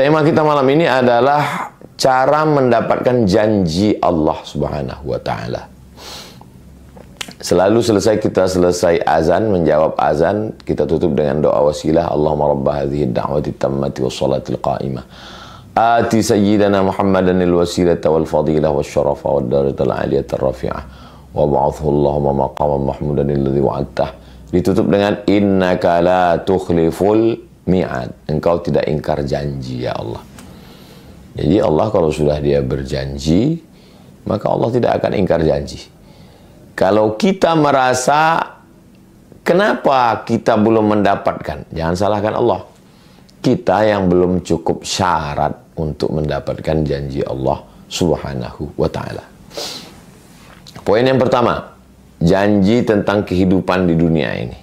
Tema kita malam ini adalah cara mendapatkan janji Allah Subhanahu wa Ta'ala. Selalu kita selesai azan, menjawab azan, kita tutup dengan doa wasilah. Allahumma rabba hadhihi ad-da'wati tammati wassalatil qa'imah. Ati sayyidana Muhammadan al-wasilata wal fadilah wasyarafa wad darajatal aliyata rafi'ah. Wa ba'athu Allahumma maqaman mahmudan alladhi wa'adtah. Ditutup dengan innaka la tukhliful mi'ad. Engkau tidak ingkar janji ya Allah. Jadi Allah kalau sudah dia berjanji, maka Allah tidak akan ingkar janji. Kalau kita merasa kenapa kita belum mendapatkan, jangan salahkan Allah. Kita yang belum cukup syarat untuk mendapatkan janji Allah Subhanahu wa Ta'ala. Poin yang pertama, janji tentang kehidupan di dunia ini.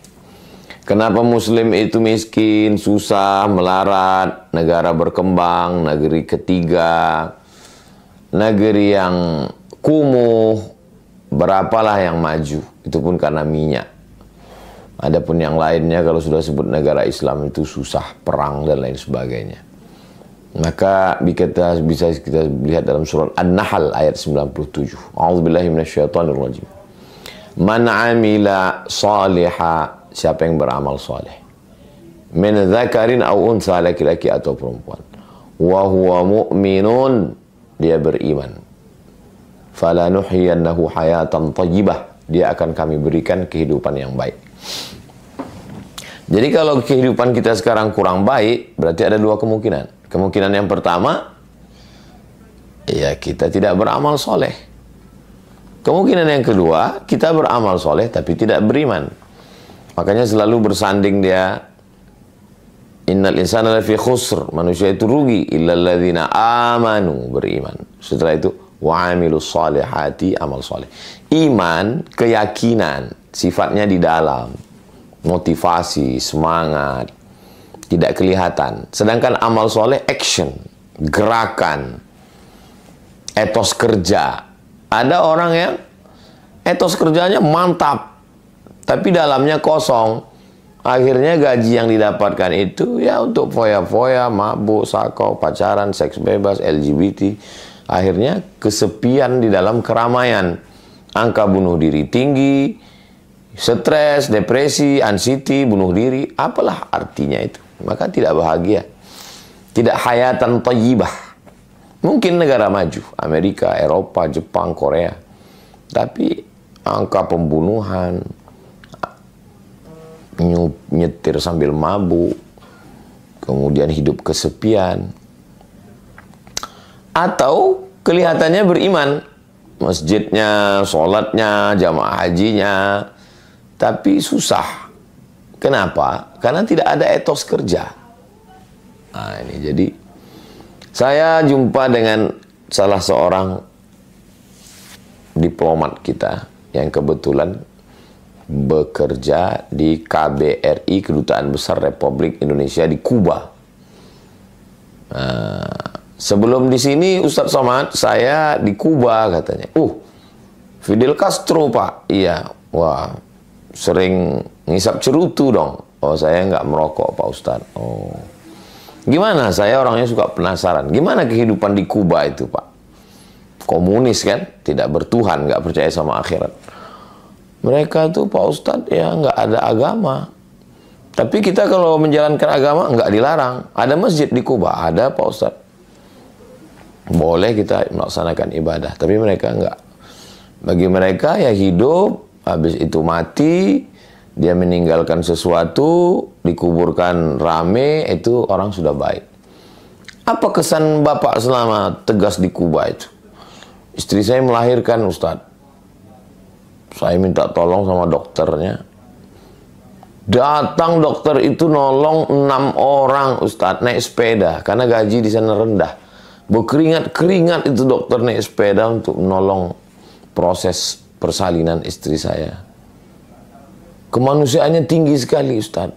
Kenapa Muslim itu miskin, susah, melarat, negara berkembang, negeri ketiga, negeri yang kumuh, berapalah yang maju, itu pun karena minyak. Adapun yang lainnya kalau sudah sebut negara Islam itu susah, perang dan lain sebagainya. Maka kita bisa lihat dalam surat An-Nahl ayat 97. A'udzubillahi minasyaitonirrajim. Man 'amila shaliha, siapa yang beramal saleh, min dzakarin aw untha, laki-laki atau perempuan, wa huwa mu'minun, dia beriman, fala nuhyiyannahu hayatan thayyibah, dia akan kami berikan kehidupan yang baik. Jadi kalau kehidupan kita sekarang kurang baik, berarti ada dua kemungkinan. Kemungkinan yang pertama, ya kita tidak beramal soleh. Kemungkinan yang kedua, kita beramal soleh tapi tidak beriman. Makanya selalu bersanding dia, innal insana lafi khusr, manusia itu rugi, illal ladzina amanu, beriman. Setelah itu wa amilus salihati, amal soleh. Iman, keyakinan, sifatnya di dalam, motivasi, semangat, tidak kelihatan. Sedangkan amal soleh, action, gerakan, etos kerja. Ada orang yang etos kerjanya mantap, tapi dalamnya kosong. Akhirnya gaji yang didapatkan itu ya untuk foya-foya, mabuk, sakau, pacaran, seks bebas, LGBT. Akhirnya kesepian di dalam keramaian. Angka bunuh diri tinggi, stres, depresi, anxiety, bunuh diri. Apalah artinya itu? Maka tidak bahagia. Tidak hayatan thayyibah. Mungkin negara maju, Amerika, Eropa, Jepang, Korea. Tapi angka pembunuhan, nyetir sambil mabuk, kemudian hidup kesepian, atau kelihatannya beriman, masjidnya, sholatnya, jamaah hajinya, tapi susah. Kenapa? Karena tidak ada etos kerja. Nah ini jadi, saya jumpa dengan salah seorang diplomat kita yang kebetulan bekerja di KBRI, Kedutaan Besar Republik Indonesia di Kuba. Sebelum di sini Ustadz Somad, saya di Kuba katanya. Fidel Castro Pak. Iya. Wah, sering ngisap cerutu dong. Oh, saya nggak merokok Pak Ustadz. Oh. Gimana? Saya orangnya suka penasaran. Gimana kehidupan di Kuba itu Pak? Komunis kan? Tidak bertuhan, nggak percaya sama akhirat. Mereka tuh Pak Ustadz ya nggak ada agama. Tapi kita kalau menjalankan agama nggak dilarang. Ada masjid di Kuba, ada Pak Ustadz. Boleh kita melaksanakan ibadah, tapi mereka nggak. Bagi mereka ya hidup, habis itu mati, dia meninggalkan sesuatu, dikuburkan rame, itu orang sudah baik. Apa kesan Bapak selama tegas di Kuba itu? Istri saya melahirkan Ustadz. Saya minta tolong sama dokternya. Datang dokter itu nolong 6 orang Ustadz naik sepeda, karena gaji di sana rendah. Berkeringat-keringat itu dokter naik sepeda untuk menolong proses persalinan istri saya. Kemanusiaannya tinggi sekali Ustadz.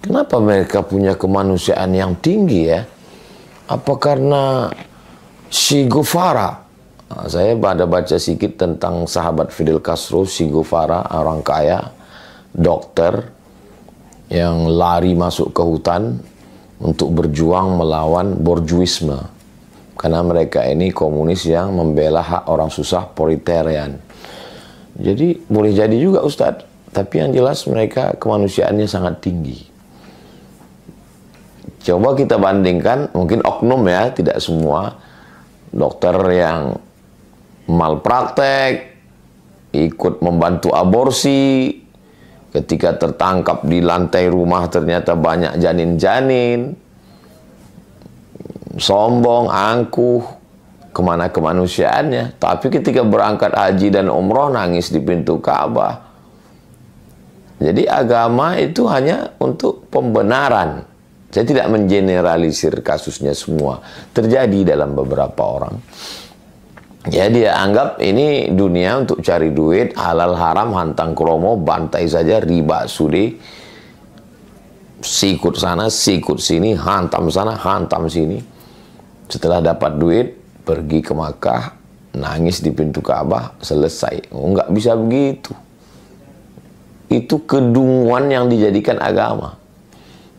Kenapa mereka punya kemanusiaan yang tinggi ya? Apa karena Che Guevara? Nah, saya ada baca sedikit tentang sahabat Fidel Castro, Che Guevara, orang kaya, dokter yang lari masuk ke hutan, untuk berjuang melawan borjuisme. Karena mereka ini komunis yang membela hak orang susah, proletarian. Jadi boleh jadi juga Ustadz, tapi yang jelas mereka kemanusiaannya sangat tinggi. Coba kita bandingkan, mungkin oknum ya, tidak semua dokter yang malpraktek, ikut membantu aborsi, ketika tertangkap di lantai rumah ternyata banyak janin-janin, sombong, angkuh, kemana kemanusiaannya. Tapi ketika berangkat haji dan umroh nangis di pintu Ka'bah. Jadi agama itu hanya untuk pembenaran. Saya tidak mengeneralisir kasusnya semua. Terjadi dalam beberapa orang. Ya dia anggap ini dunia untuk cari duit, halal haram, hantang kromo, bantai saja, riba, sudi, sikut sana, sikut sini, hantam sana, hantam sini. Setelah dapat duit, pergi ke Makkah, nangis di pintu Ka'bah, selesai. Nggak bisa begitu. Itu kedunguan yang dijadikan agama.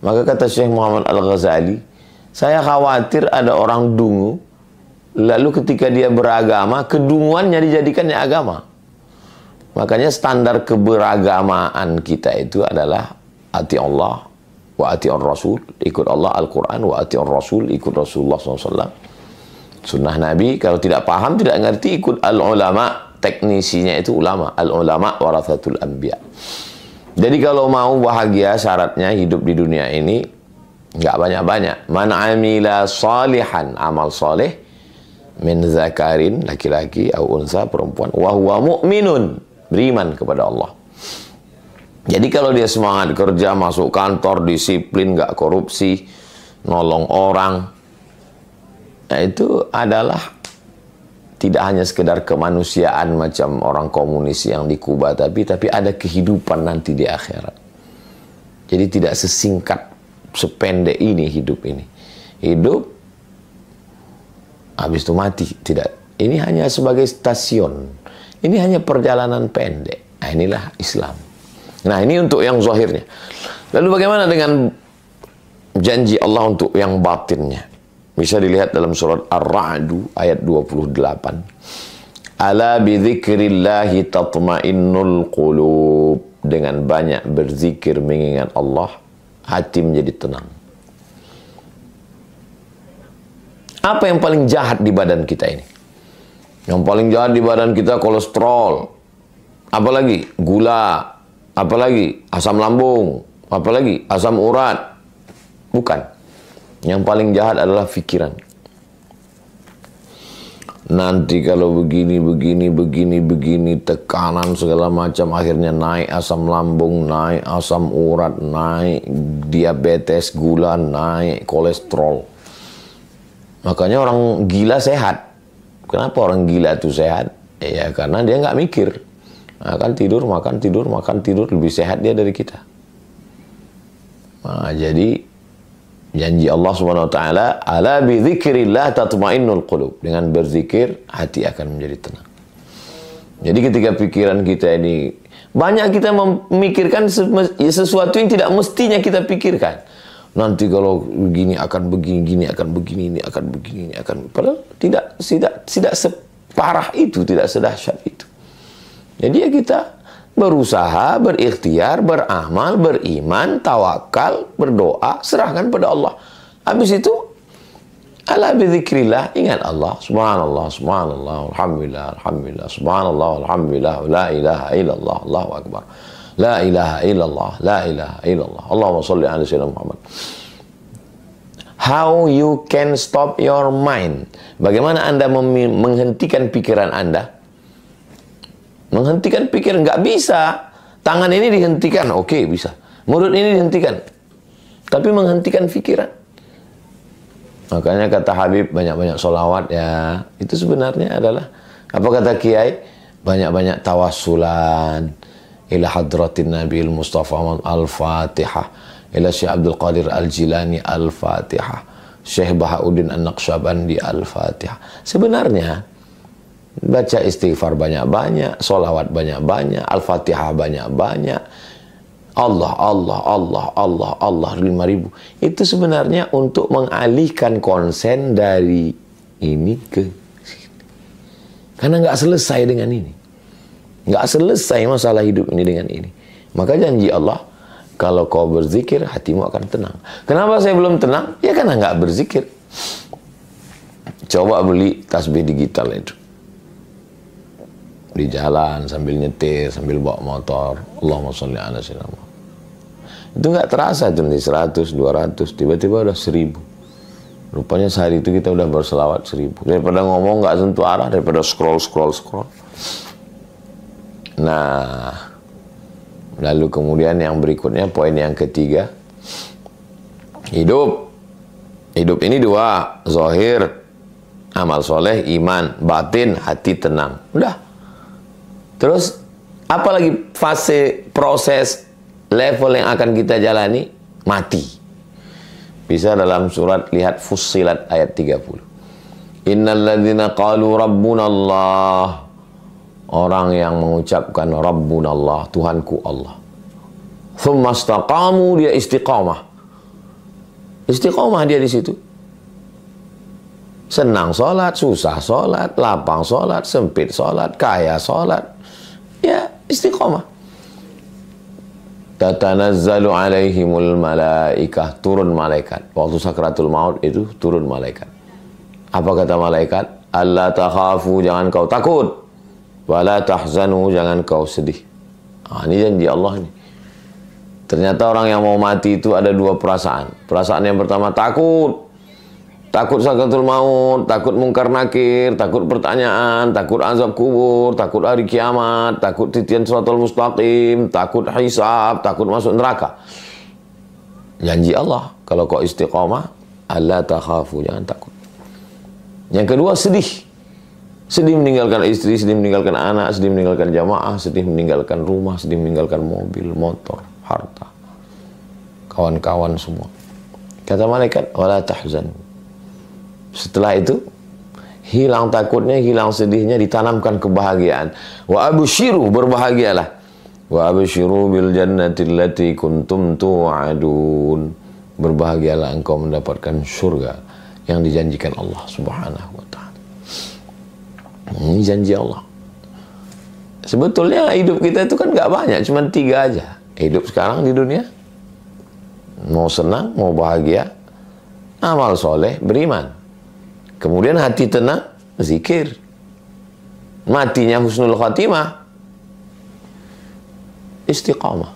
Maka kata Syekh Muhammad Al-Ghazali, saya khawatir ada orang dungu, lalu ketika dia beragama, kedunguannya dijadikannya agama. Makanya standar keberagamaan kita itu adalah ati Allah wa ati Rasul, ikut Allah Al-Quran, wa ati Rasul, ikut Rasulullah SAW. Sunnah Nabi, kalau tidak paham, tidak ngerti, ikut al-ulama, teknisinya itu ulama. Al-ulama warathatul anbiya. Jadi kalau mau bahagia, syaratnya hidup di dunia ini nggak banyak-banyak. Man amila salihan, amal soleh, min zakarin, laki-laki, au unsa, perempuan, wa huwa mu'minun, beriman kepada Allah. Jadi kalau dia semangat kerja, masuk kantor, disiplin, nggak korupsi, nolong orang, nah itu adalah tidak hanya sekedar kemanusiaan macam orang komunis yang di Kuba, tapi ada kehidupan nanti di akhirat. Jadi tidak sesingkat, sependek ini hidup ini. Hidup habis itu mati, tidak. Ini hanya sebagai stasiun. Ini hanya perjalanan pendek. Nah, inilah Islam. Nah, ini untuk yang zahirnya. Lalu bagaimana dengan janji Allah untuk yang batinnya? Bisa dilihat dalam surat Ar-Ra'd ayat 28. Ala bidzikrillahi tatma'innul qulub. Dengan banyak berzikir mengingat Allah, hati menjadi tenang. Apa yang paling jahat di badan kita ini? Yang paling jahat di badan kita kolesterol. Apalagi gula. Apalagi asam lambung. Apalagi asam urat. Bukan. Yang paling jahat adalah pikiran. Nanti kalau begini, tekanan segala macam, akhirnya naik asam lambung, naik asam urat, naik diabetes, gula, naik kolesterol. Makanya orang gila sehat. Kenapa orang gila itu sehat? Ya karena dia nggak mikir. Makan tidur, makan tidur, makan tidur, lebih sehat dia dari kita. Nah, jadi janji Allah Subhanahu wa taala, ala bi dzikrillah tatmainnul qulub. Dengan berzikir hati akan menjadi tenang. Jadi ketika pikiran kita ini banyak, kita memikirkan sesuatu yang tidak mestinya kita pikirkan. Nanti kalau begini akan begini, gini akan begini, ini akan begini, ini akan, padahal tidak separah itu, tidak sedahsyat itu. Jadi ya kita berusaha, berikhtiar, beramal, beriman, tawakal, berdoa, serahkan pada Allah. Habis itu, ala bidzikrillah, ingat Allah, subhanallah, subhanallah, alhamdulillah, alhamdulillah, subhanallah, alhamdulillah, la ilaha illallah, Allahu akbar. La ilaha illallah, la ilaha illallah, Allahumma salli ala sayyidina Muhammad. How you can stop your mind? Bagaimana Anda menghentikan pikiran Anda? Menghentikan pikiran nggak bisa. Tangan ini dihentikan, oke, bisa. Mulut ini dihentikan, tapi menghentikan pikiran. Makanya kata Habib, banyak-banyak sholawat ya. Itu sebenarnya adalah, apa kata Kiai? Banyak-banyak tawassulan ila hadratin Nabiil Mustafa Al-Fatihah, ila Syekh Abdul Qadir Al-Jilani Al-Fatihah, Syekh Bahauddin An-Naqsyabandi Al-Fatihah. Sebenarnya baca istighfar banyak-banyak, sholawat banyak-banyak, Al-Fatihah banyak-banyak, Allah, Allah, Allah, Allah, Allah 5.000. Itu sebenarnya untuk mengalihkan konsen dari ini ke sini. Karena nggak selesai dengan ini. Nggak selesai masalah hidup ini dengan ini. Maka janji Allah, kalau kau berzikir, hatimu akan tenang. Kenapa saya belum tenang? Ya karena nggak berzikir. Coba beli tasbih digital itu. Di jalan, sambil nyetir, sambil bawa motor. Allahumma sholli ala sayyidina Muhammad. Itu nggak terasa tuh, nanti 100, 200, tiba-tiba udah 1000. Rupanya sehari itu kita udah berselawat 1000. Daripada ngomong nggak sentuh arah, daripada scroll. Nah, lalu kemudian yang berikutnya, poin yang ketiga, hidup ini dua, zahir, amal soleh, iman, batin, hati tenang. Udah. Terus, apalagi fase, proses, level yang akan kita jalani? Mati. Bisa dalam surat, lihat Fussilat ayat 30. Innalladzina qalu rabbunallah. Orang yang mengucapkan rabbunallah, Tuhanku Allah. Thumma istaqamu, dia istiqamah. Istiqamah dia di situ. Senang sholat, susah sholat, lapang sholat, sempit sholat, kaya sholat. Ya, istiqamah. Tatanazzalu alaihimul malaikah, turun malaikat. Waktu sakratul maut itu turun malaikat. Apa kata malaikat? Alla takhafu, jangan kau takut. Wala tahzanu, jangan kau sedih. Nah, ini janji Allah nih. Ternyata orang yang mau mati itu ada dua perasaan. Perasaan yang pertama takut. Takut sakratul maut, takut mungkar nakir, takut pertanyaan, takut azab kubur, takut hari kiamat, takut titian siratal mustaqim, takut hisab, takut masuk neraka. Janji Allah, kalau kau istiqamah, alla takhafu, jangan takut. Yang kedua, sedih. Sedih meninggalkan istri, sedih meninggalkan anak, sedih meninggalkan jamaah, sedih meninggalkan rumah, sedih meninggalkan mobil, motor, harta, kawan-kawan semua. Kata malaikat, wala tahzan. Setelah itu, hilang takutnya, hilang sedihnya, ditanamkan kebahagiaan. Wa absyiru, berbahagialah. Wa absyiru bil jannati allati kuntum tu'adun. Berbahagialah engkau mendapatkan surga yang dijanjikan Allah Subhanahu wa ta'ala. Ini janji Allah. Sebetulnya hidup kita itu kan nggak banyak, cuma 3 aja. Hidup sekarang di dunia, mau senang, mau bahagia, amal soleh, beriman. Kemudian hati tenang, zikir. Matinya husnul khatimah, istiqamah.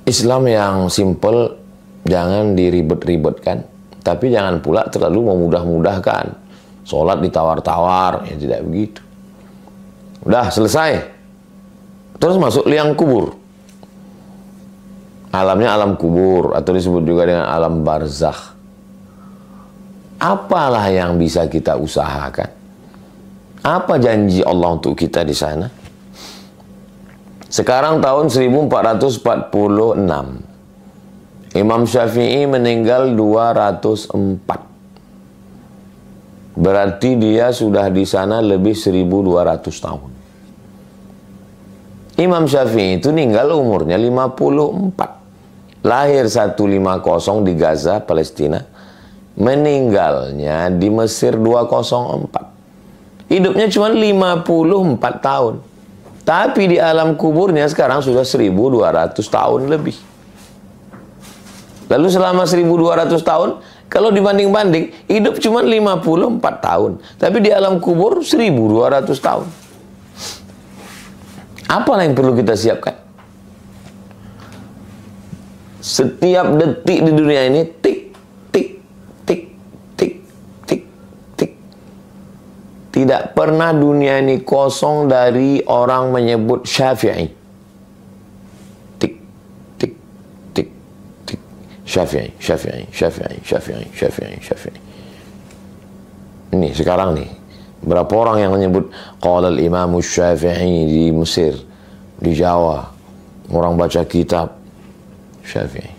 Islam yang simple, jangan diribet-ribetkan, tapi jangan pula terlalu memudah-mudahkan. Sholat ditawar-tawar, ya tidak begitu. Udah selesai. Terus masuk liang kubur. Alamnya alam kubur, atau disebut juga dengan alam barzakh. Apalah yang bisa kita usahakan? Apa janji Allah untuk kita di sana? Sekarang tahun 1446. Imam Syafi'i meninggal 204. Berarti dia sudah di sana lebih 1200 tahun. Imam Syafi'i itu meninggal umurnya 54. Lahir 150 di Gaza, Palestina. Meninggalnya di Mesir 204. Hidupnya cuma 54 tahun. Tapi di alam kuburnya sekarang sudah 1200 tahun lebih. Lalu selama 1200 tahun, kalau dibanding-banding, hidup cuma 54 tahun. Tapi di alam kubur 1200 tahun. Apa yang perlu kita siapkan? Setiap detik di dunia ini, tik, tik, tik, tik, tik, tik. Tidak pernah dunia ini kosong dari orang menyebut Syafi'i. Tik, tik, tik, tik. Syafi'i, Syafi'i, Syafi'i, Syafi'i, Syafi'i, Syafi'i. Ini sekarang nih, berapa orang yang menyebut qala al-Imam Syafi'i di Mesir, di Jawa, orang baca kitab Syafi'i.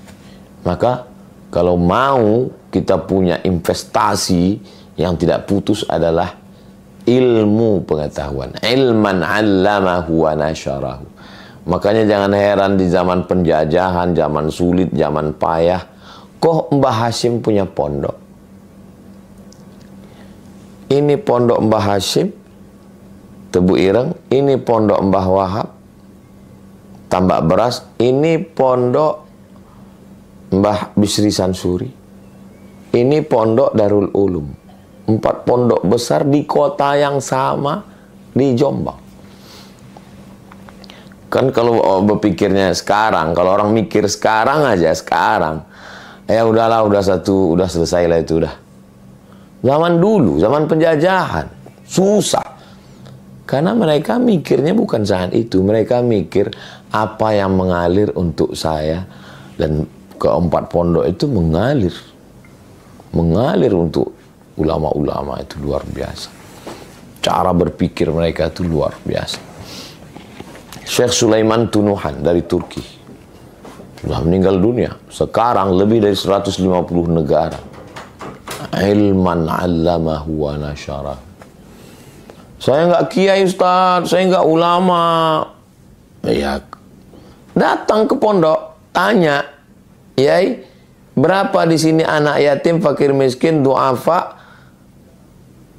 Maka kalau mau kita punya investasi yang tidak putus adalah ilmu pengetahuan. Ilman 'allamahu wa nasyarahu. Makanya jangan heran di zaman penjajahan, zaman sulit, zaman payah, kok Mbah Hashim punya pondok. Ini pondok Mbah Hashim, Tebu Ireng, ini pondok Mbah Wahab, Tambak Beras, ini pondok Mbah Bisri Sansuri, ini pondok Darul Ulum. 4 pondok besar di kota yang sama, di Jombang. Kan kalau berpikirnya sekarang, kalau orang mikir sekarang aja, sekarang, ya udahlah, udah selesai lah itu udah. Zaman dulu, zaman penjajahan, susah. Karena mereka mikirnya bukan saat itu, mereka mikir apa yang mengalir untuk saya, dan ke-4 pondok itu mengalir untuk ulama-ulama itu luar biasa. Cara berpikir mereka itu luar biasa. Syekh Sulaiman Tunuhan dari Turki sudah meninggal dunia. Sekarang lebih dari 150 negara. Ilman 'allamahu wa nasyara. Saya nggak kiai Ustaz, saya nggak ulama. Ya, datang ke pondok, tanya, Yai, berapa di sini anak yatim, fakir miskin, duafa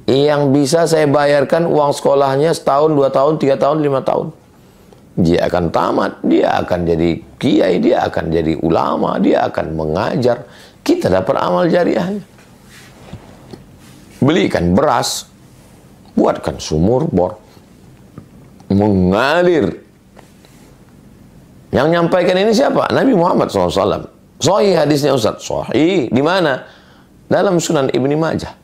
yang bisa saya bayarkan uang sekolahnya setahun, 2 tahun, 3 tahun, 5 tahun. Dia akan tamat, dia akan jadi kiai, dia akan jadi ulama, dia akan mengajar. Kita dapat amal jariahnya. Belikan beras, buatkan sumur bor, mengalir. Yang nyampaikan ini siapa? Nabi Muhammad SAW. Sahih hadisnya Ustaz. Sahih. Di mana? Dalam Sunan Ibni Majah.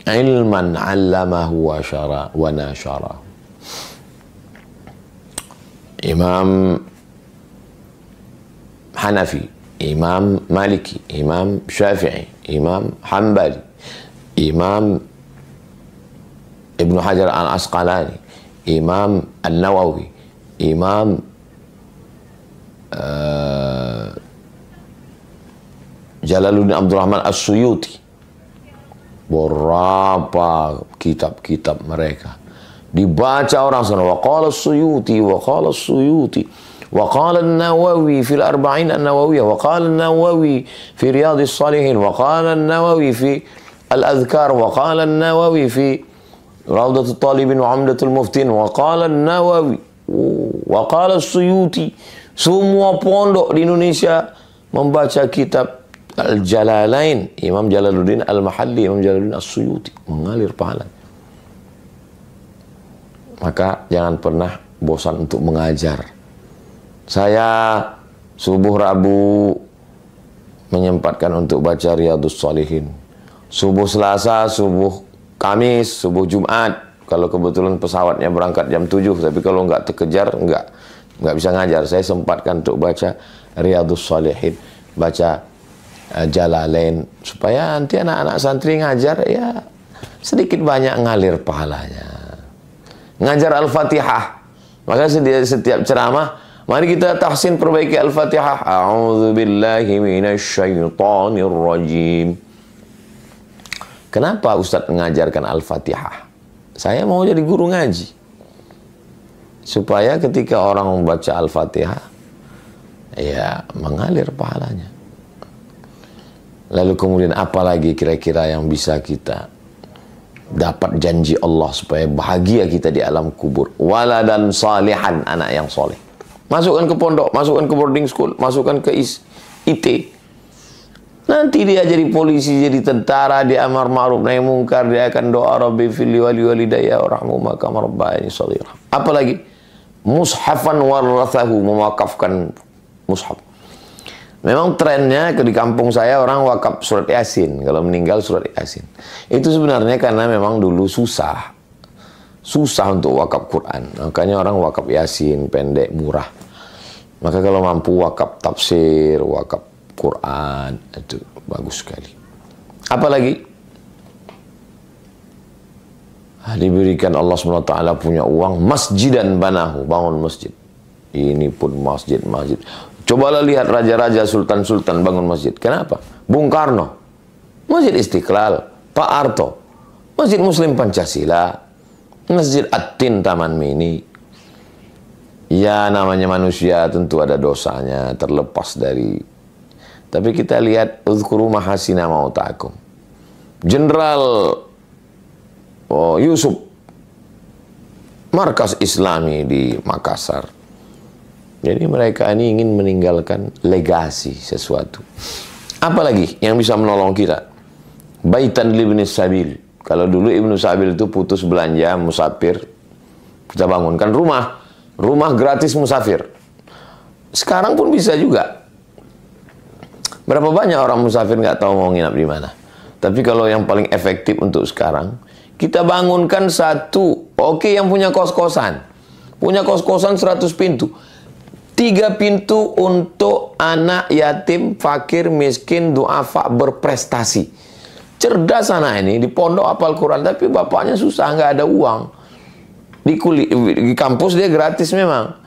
Ilman 'allamahu wa nasyara. Imam Hanafi, Imam Maliki, Imam Syafi'i, Imam Hanbali, Imam Ibnu Hajar Al-Asqalani, Imam An-Nawawi, Imam Jalaluddin Abdurrahman As-Suyuti. Berapa kitab-kitab mereka dibaca orang sana. Wa qala As-Suyuti, wa qala As-Suyuti, wa qala An-Nawawi fil Arba'in An-Nawawiyah, wa qala An-Nawawi fi Riyadhis Shalihin, wa qala An-Nawawi fi Al-Adhkar, wa qala An-Nawawi fi Rawdatul Talibin wa Umdatul Muftin, wa qala An-Nawawi, wa qala As-Suyuti. Semua pondok di Indonesia membaca kitab Al-Jalalain, Imam Jalaluddin Al-Mahalli, Imam Jalaluddin As-Suyuti, mengalir pahala. Maka jangan pernah bosan untuk mengajar. Saya subuh Rabu menyempatkan untuk baca Riyadhus Shalihin. Subuh Selasa, subuh Kamis, subuh Jumat. Kalau kebetulan pesawatnya berangkat jam 7, tapi kalau nggak terkejar, nggak bisa ngajar. Saya sempatkan untuk baca Riyadhus Shalihin, baca Jalalain, supaya nanti anak-anak santri ngajar ya sedikit banyak ngalir pahalanya. Ngajar Al-Fatihah. Maka setiap ceramah, mari kita tahsin perbaiki Al-Fatihah. A'udzubillahi minasyaitonir rajim. Kenapa Ustadz mengajarkan Al-Fatihah? Saya mau jadi guru ngaji. Supaya ketika orang membaca Al-Fatihah, ya mengalir pahalanya. Lalu kemudian apa lagi kira-kira yang bisa kita dapat janji Allah supaya bahagia kita di alam kubur? Waladan salihan, anak yang soleh. Masukkan ke pondok, masukkan ke boarding school, masukkan ke IT. Nanti dia jadi polisi, jadi tentara, dia amar ma'ruf nahi mungkar, dia akan doa Rabbi fili wali walidayya warahmu maka marabbayani shaghira. Apalagi mushafan warathahu, mewakafkan mushaf. Memang trennya di kampung saya orang wakaf surat Yasin, kalau meninggal surat Yasin. Itu sebenarnya karena memang dulu susah untuk wakaf Quran. Makanya orang wakaf Yasin, pendek, murah. Maka kalau mampu wakaf tafsir, wakaf Quran, itu bagus sekali. Apalagi diberikan Allah SWT punya uang, masjidan banahu, bangun masjid. Ini pun masjid. Cobalah lihat raja-raja, sultan-sultan bangun masjid. Kenapa? Bung Karno, Masjid Istiqlal. Pak Harto, Masjid Muslim Pancasila. Masjid At-Tin Taman Mini. Ya namanya manusia tentu ada dosanya, terlepas dari. Tapi kita lihat uzkuru mahasina mautakum. Jenderal Yusuf, markas Islami di Makassar. Jadi mereka ini ingin meninggalkan legasi sesuatu. Apalagi yang bisa menolong kita? Baitan libni sabil. Kalau dulu Ibnu Sabil itu putus belanja, musafir, kita bangunkan rumah. Rumah gratis musafir. Sekarang pun bisa juga. Berapa banyak orang musafir nggak tahu mau nginap di mana. Tapi kalau yang paling efektif untuk sekarang, kita bangunkan satu. Oke, yang punya kos-kosan. Punya kos-kosan 100 pintu. 3 pintu untuk anak yatim, fakir, miskin, duafa, berprestasi. Cerdas anak ini, di pondok hafal Quran, tapi bapaknya susah, nggak ada uang. Di kampus dia gratis memang.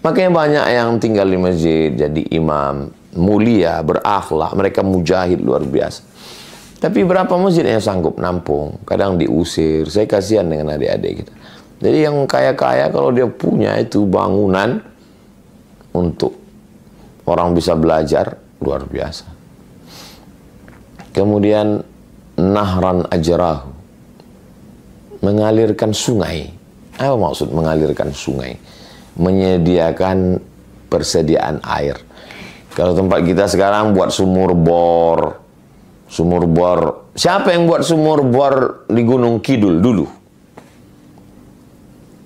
Makanya banyak yang tinggal di masjid, jadi imam, mulia, berakhlak, mereka mujahid luar biasa. Tapi berapa masjid yang sanggup nampung? Kadang diusir. Saya kasihan dengan adik-adik kita. Jadi yang kaya-kaya kalau dia punya itu bangunan untuk orang bisa belajar, luar biasa. Kemudian nahran ajrahu, mengalirkan sungai. Apa maksud mengalirkan sungai? Menyediakan persediaan air. Kalau tempat kita sekarang buat sumur bor. Sumur bor. Siapa yang buat sumur bor di Gunung Kidul dulu?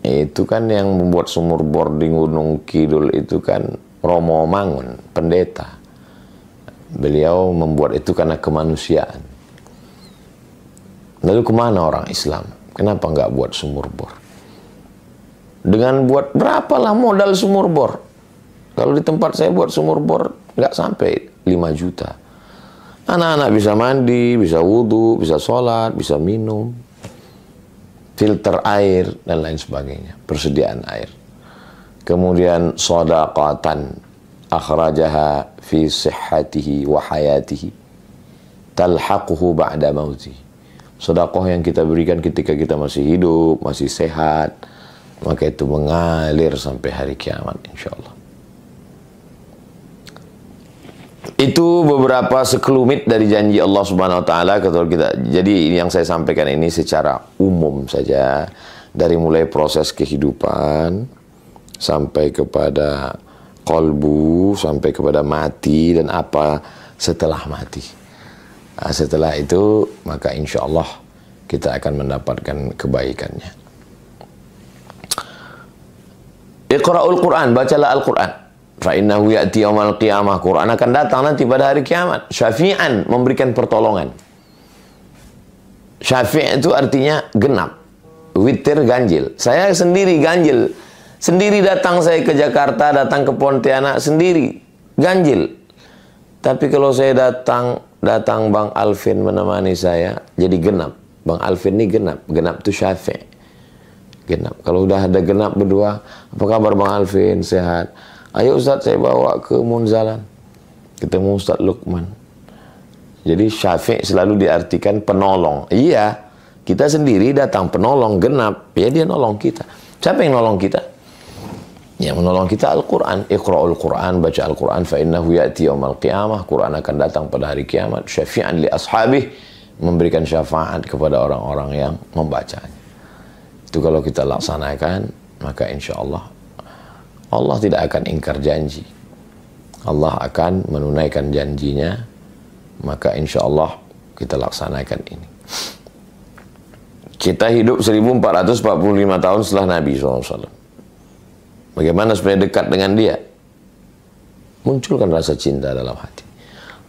Itu kan yang membuat sumur bor di Gunung Kidul itu kan Romo Mangun, pendeta. Beliau membuat itu karena kemanusiaan. Lalu kemana orang Islam? Kenapa nggak buat sumur bor? Dengan buat berapalah modal sumur bor? Kalau di tempat saya buat sumur bor nggak sampai 5 juta. Anak-anak bisa mandi, bisa wudhu, bisa sholat, bisa minum, filter air dan lain sebagainya, persediaan air. Kemudian shadaqatan akhrajaha fi sihhatihi wa hayatihi talhaquhu ba'da mauti. Sedekah yang kita berikan ketika kita masih hidup, masih sehat, maka itu mengalir sampai hari kiamat insyaallah. Itu beberapa sekelumit dari janji Allah Subhanahu wa taala kalau kita. Jadi yang saya sampaikan ini secara umum saja, dari mulai proses kehidupan sampai kepada qalbu, sampai kepada mati dan apa setelah mati. Nah, setelah itu maka insyaallah kita akan mendapatkan kebaikannya. Iqra'ul Quran, bacalah Al-Quran. Fa innahu ya'ti yaumal qiyamah. Quran akan datang nanti pada hari kiamat. Syafi'an, memberikan pertolongan. Syafi' itu artinya genap. Witir ganjil. Saya sendiri ganjil. Sendiri datang saya ke Jakarta, datang ke Pontianak sendiri. Ganjil. Tapi kalau saya datang Bang Alvin menemani saya, jadi genap. Bang Alvin ini genap. Genap itu Syafi'. Genap. Kalau udah ada genap berdua, apa kabar Bang Alvin? Sehat? Ayo Ustaz, saya bawa ke Munzalan. Ketemu Ustaz Lukman. Jadi Syafi' selalu diartikan penolong. Iya, kita sendiri datang penolong genap. Ya dia nolong kita. Siapa yang nolong kita? Yang menolong kita Al-Quran. Iqra'ul Quran, baca Al-Quran. Fa innahu ya'ti yaumal qiyamah. Quran akan datang pada hari kiamat. Syafi'an li ashabih, memberikan syafaat kepada orang-orang yang membacanya. Itu kalau kita laksanakan, maka insya Allah Allah tidak akan ingkar janji. Allah akan menunaikan janjinya, maka insya Allah kita laksanakan ini. Kita hidup 1445 tahun setelah Nabi SAW. Bagaimana supaya dekat dengan dia? Munculkan rasa cinta dalam hati.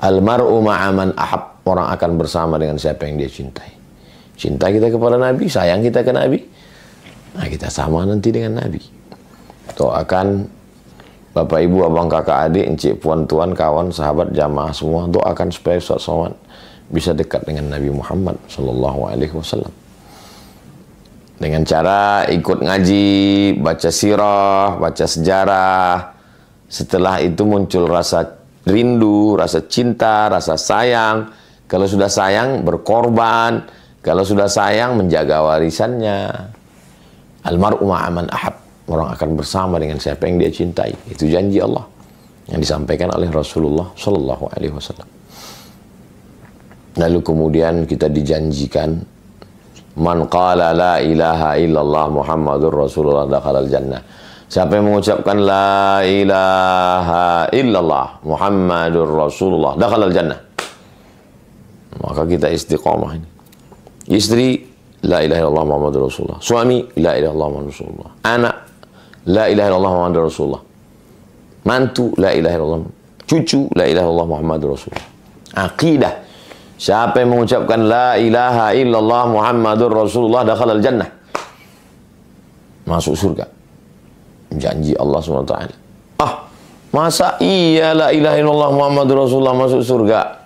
Almar'u ma'aman ahab. Orang akan bersama dengan siapa yang dia cintai. Cinta kita kepada Nabi, sayang kita ke Nabi. Nah, kita sama nanti dengan Nabi. Doakan Bapak, Ibu, Abang, Kakak, Adik, Encik, Puan, Tuan, kawan, sahabat, jamaah semua. Doakan supaya Ustaz Somad bisa dekat dengan Nabi Muhammad SAW. Dengan cara ikut ngaji, baca sirah, baca sejarah. Setelah itu muncul rasa rindu, rasa cinta, rasa sayang. Kalau sudah sayang, berkorban. Kalau sudah sayang, menjaga warisannya. Almar'u ma'aman ahab. orang akan bersama dengan siapa yang dia cintai. Itu janji Allah yang disampaikan oleh Rasulullah Shallallahu Alaihi Wasallam. Lalu kemudian kita dijanjikan, man qala la ilaha illallah Muhammadur Rasulullah dakhalal jannah. Siapa yang mengucapkan la ilaha illallah Muhammadur Rasulullah dakhalal jannah, maka kita istiqamah ini. Istri, la ilaha illallah Muhammadur Rasulullah. Suami, la ilaha illallah Muhammadur Rasulullah. Anak, la ilaha illallah Muhammadur Rasulullah. Mantu, la ilaha illallah. Cucu, la ilaha illallah Muhammadur Rasulullah. Aqidah, siapa yang mengucapkan la ilaha illallah Muhammadur Rasulullah dakhalal jannah, masuk surga. Janji Allah SWT. Masa iya la ilaha illallah Muhammadur Rasulullah masuk surga?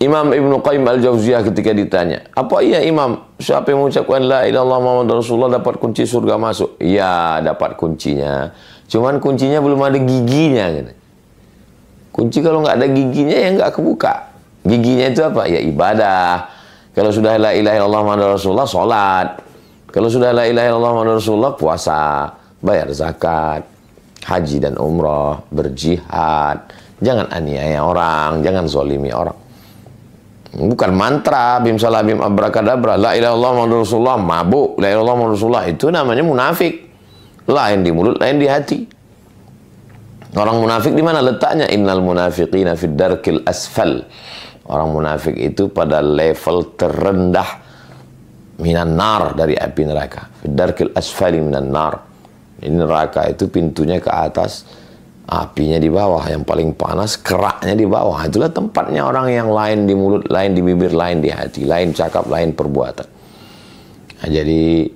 Imam Ibnu Qayyim Al-Jauziyah ketika ditanya, apa iya Imam, siapa yang mengucapkan la ilaha illallah Muhammadur Rasulullah dapat kunci surga masuk? Ya, dapat kuncinya. Cuman kuncinya belum ada giginya. Kunci kalau nggak ada giginya ya nggak kebuka. Giginya itu apa? Ya ibadah. Kalau sudah la ilaha illallah Muhammadur Rasulullah, sholat. Kalau sudah la ilaha illallah Muhammadur Rasulullah, puasa, bayar zakat, haji dan umrah, berjihad. Jangan aniaya orang, jangan zolimi orang. Bukan mantra, bim salah bim abrakadabra, la ilaha illallah Muhammadur Rasulullah, mabuk, la ilaha illallah Muhammadur Rasulullah, itu namanya munafik. Lain di mulut, lain di hati. Orang munafik di mana letaknya? Innal munafiqina fid darkil asfal. Orang munafik itu pada level terendah minan nar, dari api neraka. Fid darkil asfali minan nar. Ini neraka itu pintunya ke atas, apinya di bawah, yang paling panas keraknya di bawah. Itulah tempatnya orang yang lain di mulut, lain di bibir, lain di hati, lain cakap, lain perbuatan. Nah, jadi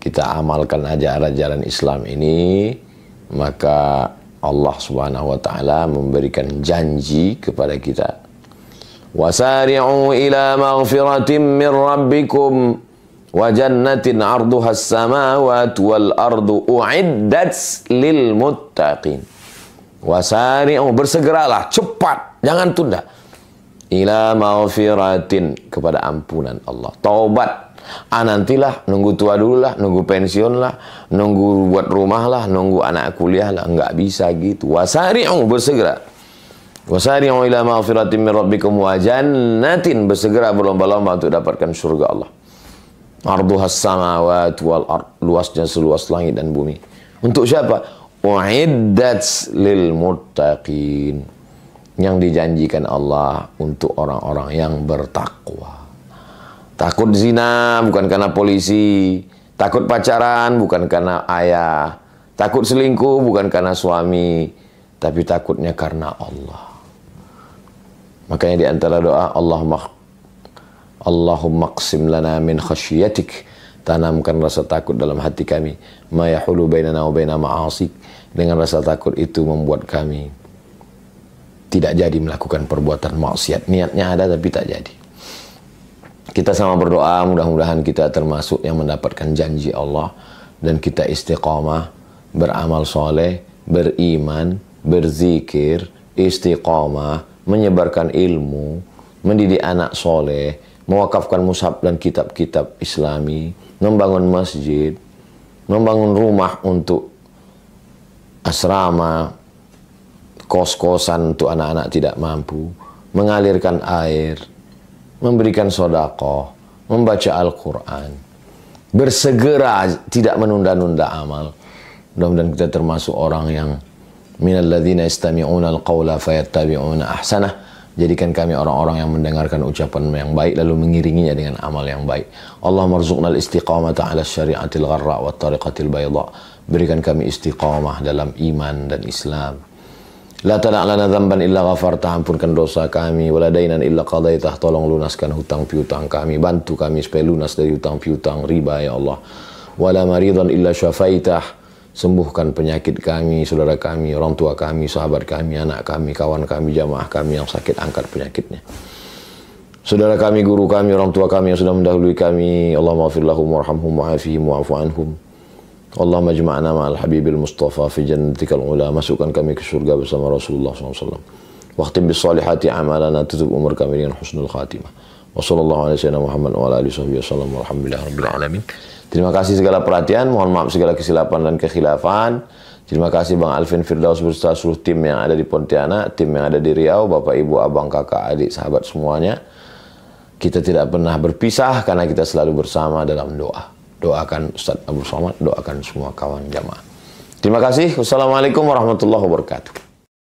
kita amalkan ajaran Islam ini, maka Allah Subhanahu wa taala memberikan janji kepada kita. Wasari'u ila maghfiratin min rabbikum wa jannatin 'arduha as-samawati wal ardu u'iddat lil muttaqin. Wasari'u, bersegeralah, cepat, jangan tunda. Ila maghfiratin, kepada ampunan Allah. Taubat. Nantilah, nunggu tua dulu lah, nunggu pensiun lah, nunggu buat rumah lah, nunggu anak kuliah lah. Enggak bisa gitu. Wasari'u, bersegera. Wasari'u ila maghfiratin min rabbikum wa jannatin, bersegera berlomba-lomba untuk dapatkan surga Allah. Arduhas samawati wal ard, luasnya seluas langit dan bumi. Untuk siapa? U'iddat lil muttaqin, yang dijanjikan Allah untuk orang-orang yang bertakwa. Takut zina bukan karena polisi, takut pacaran bukan karena ayah, takut selingkuh bukan karena suami, tapi takutnya karena Allah. Makanya di antara doa, Allahumma qsim lana min khasyiatik, tanamkan rasa takut dalam hati kami, ma yahulu bainana wa baina ma'asik, dengan rasa takut itu membuat kami tidak jadi melakukan perbuatan maksiat. Niatnya ada tapi tak jadi. Kita sama berdoa, mudah-mudahan kita termasuk yang mendapatkan janji Allah, dan kita istiqamah, beramal soleh, beriman, berzikir, istiqamah, menyebarkan ilmu, mendidik anak soleh, mewakafkan mushaf dan kitab-kitab Islami, membangun masjid, membangun rumah untuk asrama, kos-kosan untuk anak-anak tidak mampu, mengalirkan air, memberikan sedekah, membaca Al-Quran, bersegera, tidak menunda-nunda amal. Mudah-mudahan kita termasuk orang yang minal ladzina yastami'una al-qawla fayattabi'una ahsanah. Jadikan kami orang-orang yang mendengarkan ucapan yang baik lalu mengiringinya dengan amal yang baik. Allahumma rzuqna al-istiqamata 'ala syari'atil gharra wa tariqatil bayda. Berikan kami istiqamah dalam iman dan Islam. La tada' lana dzamban illa ghafartah, ampunkan dosa kami, wala dainan illa qadaitah, tolong lunaskan hutang piutang kami, bantu kami supaya lunas dari hutang piutang riba ya Allah. Wala maridan illa syafaitah, sembuhkan penyakit kami, saudara kami, orang tua kami, sahabat kami, anak kami, kawan kami, jamaah kami yang sakit, angkat penyakitnya. Saudara kami, guru kami, orang tua kami yang sudah mendahului kami, Allahumma ighfir lahum warhamhum wa'afihim wa'fu anhum. Allahumma jma'na ma'al habibil mustafa fi jannatikal ula, masukkan kami ke surga bersama Rasulullah SAW. Waqtim bis salihati amalana, tutup umur kami dengan husnul khatimah. Terima kasih segala perhatian, mohon maaf segala kesilapan dan kekhilafan. Terima kasih Bang Alvin Firdaus beserta seluruh tim yang ada di Pontianak, tim yang ada di Riau, Bapak, Ibu, Abang, Kakak, Adik, sahabat semuanya. Kita tidak pernah berpisah karena kita selalu bersama dalam doa. Doakan Ustaz Abu Somad, doakan semua kawan jamaah. Terima kasih. Wassalamualaikum warahmatullahi wabarakatuh.